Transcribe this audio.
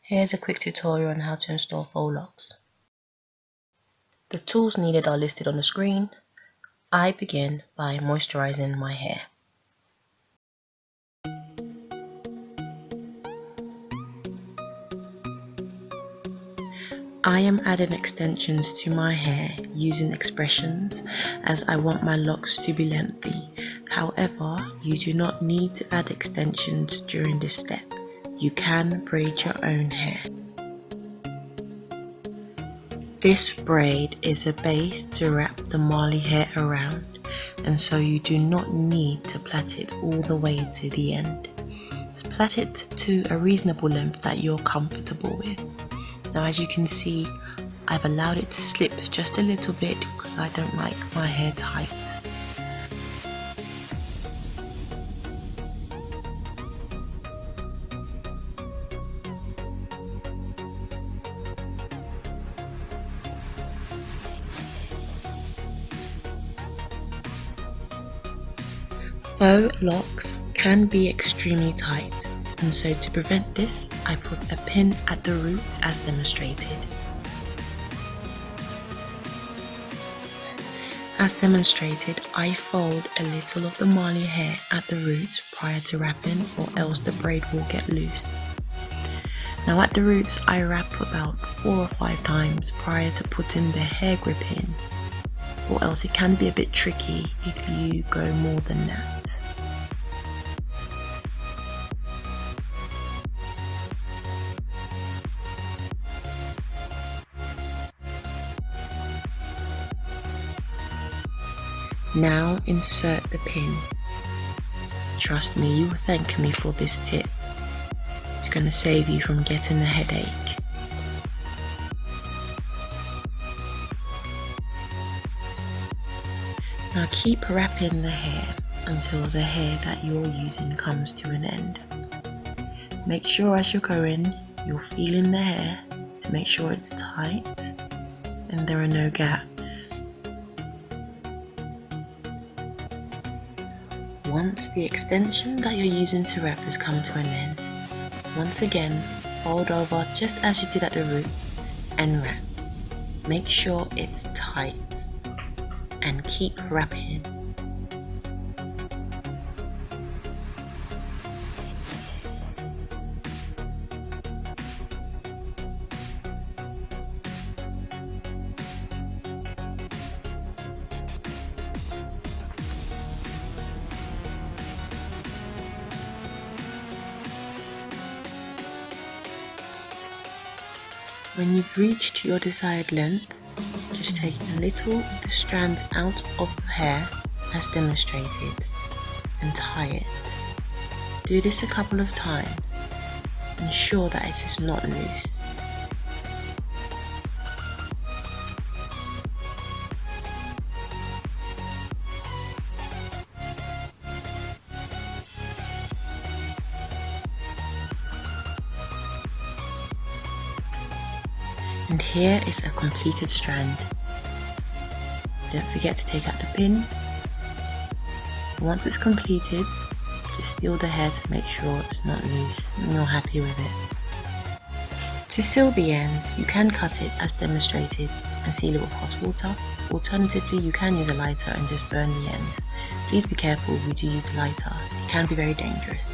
Here's a quick tutorial on how to install faux locks. The tools needed are listed on the screen. I begin by moisturizing my hair. I am adding extensions to my hair using expressions as I want my locks to be lengthy. However, you do not need to add extensions during this step. You can braid your own hair. This braid is a base to wrap the Marley hair around, and so you do not need to plait it all the way to the end. Just plait it to a reasonable length that you're comfortable with. Now, as you can see, I've allowed it to slip just a little bit because I don't like my hair tight. Faux locks can be extremely tight, and so to prevent this, I put a pin at the roots as demonstrated. As demonstrated, I fold a little of the Marley hair at the roots prior to wrapping, or else the braid will get loose. Now at the roots, I wrap about 4 or 5 times prior to putting the hair grip in, or else it can be a bit tricky if you go more than that. Now insert the pin. Trust me, you will thank me for this tip. It's going to save you from getting a headache. Now keep wrapping the hair until the hair that you're using comes to an end. Make sure as you're going, you're feeling the hair to make sure it's tight and there are no gaps. Once the extension that you're using to wrap has come to an end, once again fold over just as you did at the root and wrap. Make sure it's tight and keep wrapping. When you've reached your desired length, just take a little of the strand out of the hair as demonstrated and tie it. Do this a couple of times. Ensure that it is not loose. And here is a completed strand. Don't forget to take out the pin. Once it's completed, just feel the hair to make sure it's not loose and you're happy with it. To seal the ends, you can cut it as demonstrated and seal it with hot water. Alternatively, you can use a lighter and just burn the ends. Please be careful if you do use a lighter, it can be very dangerous.